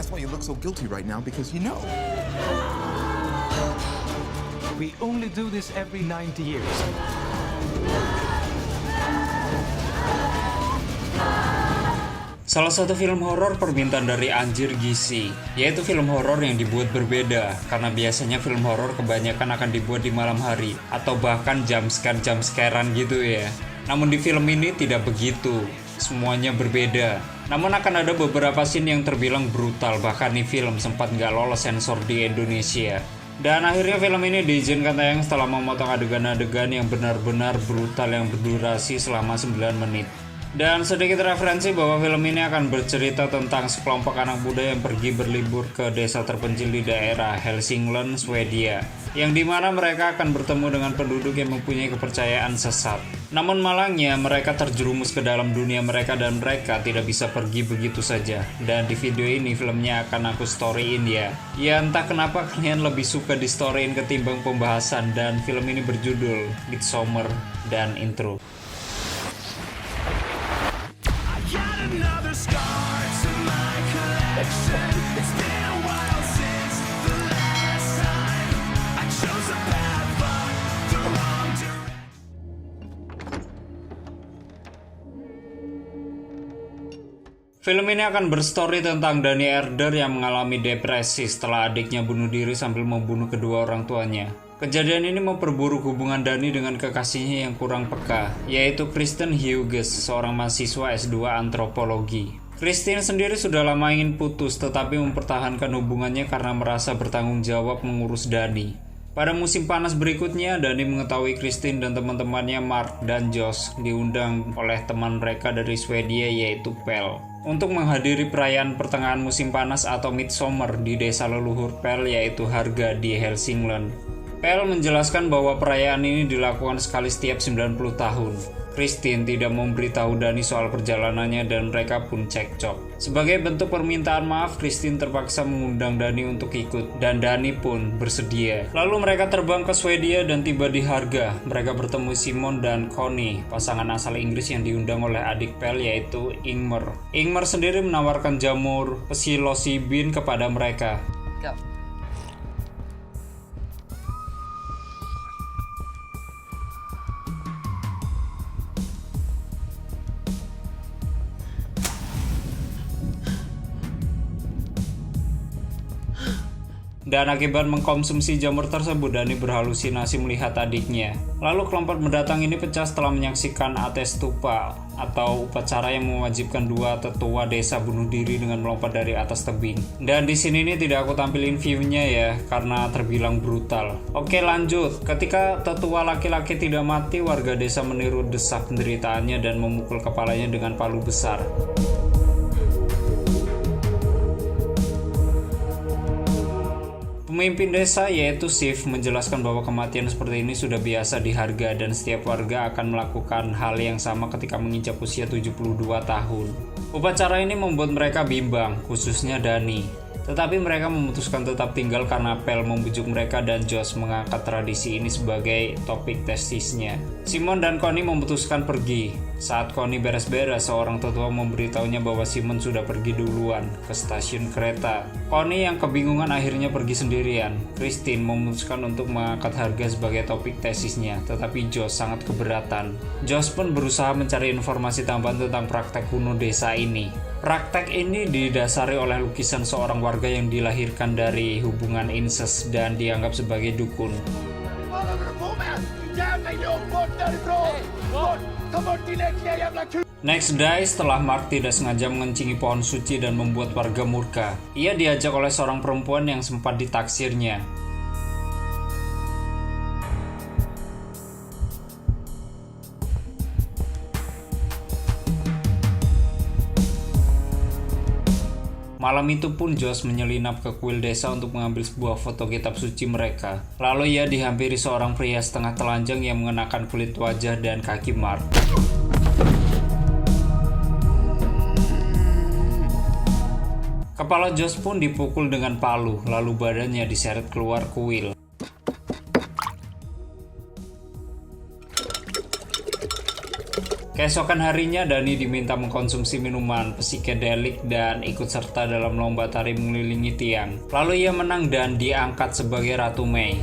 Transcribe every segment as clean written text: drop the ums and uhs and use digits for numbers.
That's why you look so guilty right now, because you know. We only do this every 90 years. Salah satu film horor permintaan dari Anjir Gizi, yaitu film horor yang dibuat berbeda, karena biasanya film horor kebanyakan akan dibuat di malam hari, atau bahkan jump-scarean gitu ya. Namun di film ini tidak begitu, semuanya berbeda. Namun akan ada beberapa scene yang terbilang brutal, bahkan nih film sempat nggak lolos sensor di Indonesia. Dan akhirnya film ini diizinkan tayang setelah memotong adegan-adegan yang benar-benar brutal yang berdurasi selama 9 menit. Dan sedikit referensi bahwa film ini akan bercerita tentang sekelompok anak muda yang pergi berlibur ke desa terpencil di daerah Hälsingland, Swedia, yang dimana mereka akan bertemu dengan penduduk yang mempunyai kepercayaan sesat. Namun malangnya mereka terjerumus ke dalam dunia mereka dan mereka tidak bisa pergi begitu saja. Dan di video ini filmnya akan aku storyin ya. Ya entah kenapa kalian lebih suka di storyin ketimbang pembahasan, dan film ini berjudul Midsommar dan intro. Film ini akan berstory tentang Dani Erder yang mengalami depresi setelah adiknya bunuh diri sambil membunuh kedua orang tuanya. Kejadian ini memperburuk hubungan Dani dengan kekasihnya yang kurang peka, yaitu Kristen Hughes, seorang mahasiswa S2 antropologi. Kristen sendiri sudah lama ingin putus, tetapi mempertahankan hubungannya karena merasa bertanggung jawab mengurus Dani. Pada musim panas berikutnya, Dani mengetahui Kristen dan teman-temannya Mark dan Josh diundang oleh teman mereka dari Swedia yaitu Pel untuk menghadiri perayaan pertengahan musim panas atau Midsommar di desa leluhur Pel yaitu Harga di Hälsingland. Pel menjelaskan bahwa perayaan ini dilakukan sekali setiap 90 tahun. Kristen tidak memberitahu Dani soal perjalanannya dan mereka pun cekcok. Sebagai bentuk permintaan maaf, Kristen terpaksa mengundang Dani untuk ikut dan Dani pun bersedia. Lalu mereka terbang ke Swedia dan tiba di Harga. Mereka bertemu Simon dan Connie, pasangan asal Inggris yang diundang oleh adik Pel yaitu Ingmar. Ingmar sendiri menawarkan jamur psilocybin kepada mereka. Go. Dan akibat mengkonsumsi jamur tersebut, Dani berhalusinasi melihat adiknya. Lalu kelompok mendatang ini pecah setelah menyaksikan Atestupa, atau upacara yang mewajibkan dua tetua desa bunuh diri dengan melompat dari atas tebing. Dan di sini ini tidak aku tampilin view-nya ya, karena terbilang brutal. Oke lanjut, ketika tetua laki-laki tidak mati, warga desa meniru desak penderitaannya dan memukul kepalanya dengan palu besar. Pemimpin desa yaitu Sif menjelaskan bahwa kematian seperti ini sudah biasa di Harga dan setiap warga akan melakukan hal yang sama ketika menginjak usia 72 tahun. Upacara ini membuat mereka bimbang, khususnya Dani. Tetapi mereka memutuskan tetap tinggal karena Pel membujuk mereka dan Josh mengangkat tradisi ini sebagai topik tesisnya. Simon dan Connie memutuskan pergi. Saat Connie beres-beres, seorang tetua memberitahunya bahwa Simon sudah pergi duluan ke stasiun kereta. Connie yang kebingungan akhirnya pergi sendirian. Kristen memutuskan untuk mengangkat Harga sebagai topik tesisnya, tetapi Josh sangat keberatan. Josh pun berusaha mencari informasi tambahan tentang praktek kuno desa ini. Praktek ini didasari oleh lukisan seorang warga yang dilahirkan dari hubungan incest dan dianggap sebagai dukun. Next day, setelah Mark tidak sengaja mengencingi pohon suci dan membuat warga murka, ia diajak oleh seorang perempuan yang sempat ditaksirnya. Malam itu pun Josh menyelinap ke kuil desa untuk mengambil sebuah foto kitab suci mereka. Lalu ia dihampiri seorang pria setengah telanjang yang mengenakan kulit wajah dan kaki Mark. Kepala Josh pun dipukul dengan palu, lalu badannya diseret keluar kuil. Keesokan harinya, Dani diminta mengkonsumsi minuman psikedelik dan ikut serta dalam lomba tari mengelilingi tiang. Lalu ia menang dan diangkat sebagai Ratu Mei.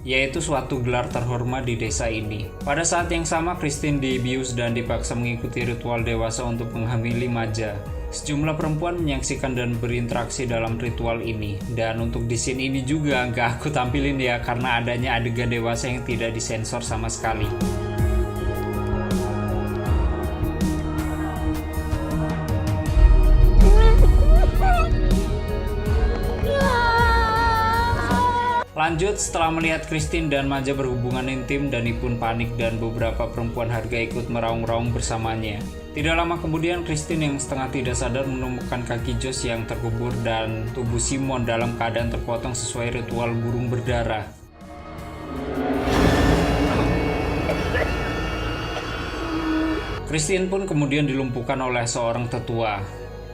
Yaitu suatu gelar terhormat di desa ini. Pada saat yang sama, Christine dibius dan dipaksa mengikuti ritual dewasa untuk menghamili Maja. Sejumlah perempuan menyaksikan dan berinteraksi dalam ritual ini. Dan untuk di scene ini juga nggak aku tampilin ya, karena adanya adegan dewasa yang tidak disensor sama sekali. Lanjut, setelah melihat Christine dan Maja berhubungan intim, Dani pun panik dan beberapa perempuan harga ikut meraung-raung bersamanya. Tidak lama kemudian, Christine yang setengah tidak sadar menemukan kaki Josh yang terkubur dan tubuh Simon dalam keadaan terpotong sesuai ritual burung berdarah. Christine pun kemudian dilumpuhkan oleh seorang tetua.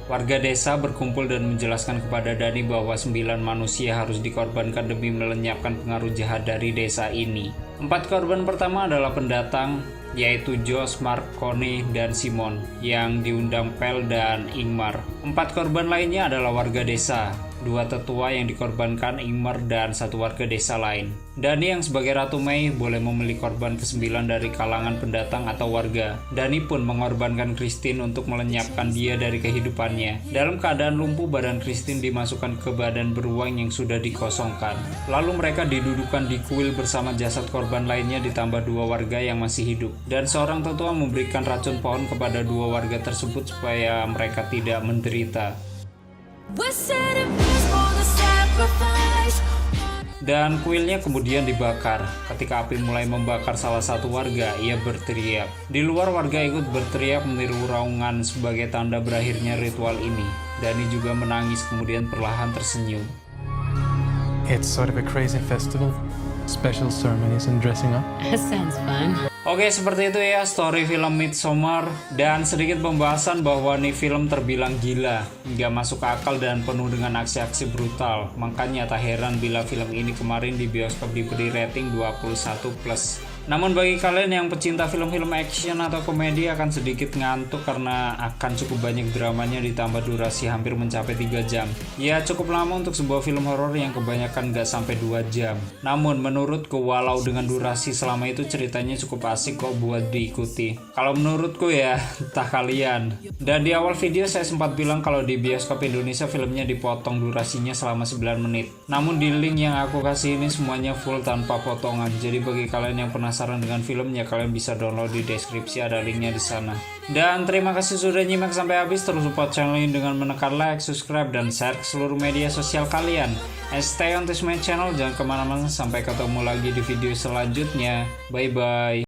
Warga desa berkumpul dan menjelaskan kepada Dani bahwa 9 manusia harus dikorbankan demi melenyapkan pengaruh jahat dari desa ini. 4 korban pertama adalah pendatang, yaitu Josh, Mark, Connie, dan Simon, yang diundang Pel dan Ingmar. 4 korban lainnya adalah warga desa, 2 tetua yang dikorbankan Ingmar dan 1 warga desa lain. Dani yang sebagai Ratu Mei boleh memilih korban ke-9 dari kalangan pendatang atau warga. Dani pun mengorbankan Christine untuk melenyapkan dia dari kehidupannya. Dalam keadaan lumpuh, badan Christine dimasukkan ke badan beruang yang sudah dikosongkan. Lalu mereka didudukan di kuil bersama jasad korban lainnya ditambah 2 warga yang masih hidup. Dan seorang tetua memberikan racun pohon kepada 2 warga tersebut supaya mereka tidak menderita. Dan kuilnya kemudian dibakar. Ketika api mulai membakar salah satu warga, ia berteriak. Di luar, warga ikut berteriak meniru raungan sebagai tanda berakhirnya ritual ini. Dani juga menangis kemudian perlahan tersenyum. It's sort of a crazy festival. Special ceremonies and dressing up. That sounds fun. Oke, seperti itu ya story film Midsommar. Dan sedikit pembahasan bahwa nih film terbilang gila, nggak masuk akal dan penuh dengan aksi-aksi brutal. Makanya tak heran bila film ini kemarin di bioskop diberi rating 21+. Namun bagi kalian yang pecinta film-film action atau komedi akan sedikit ngantuk karena akan cukup banyak dramanya ditambah durasi hampir mencapai 3 jam. Ya cukup lama untuk sebuah film horor yang kebanyakan nggak sampai 2 jam. Namun menurutku walau dengan durasi selama itu ceritanya cukup asik kok buat diikuti. Kalau menurutku ya, entah kalian. Dan di awal video saya sempat bilang kalau di bioskop Indonesia filmnya dipotong durasinya selama 9 menit. Namun di link yang aku kasih ini semuanya full tanpa potongan. Jadi bagi kalian yang penasaran dengan filmnya, kalian bisa download di deskripsi, ada linknya di sana. Dan terima kasih sudah nyimak sampai habis. Terus support channel ini dengan menekan like, subscribe, dan share ke seluruh media sosial kalian. And stay on this my channel, jangan kemana-mana, sampai ketemu lagi di video selanjutnya. Bye bye.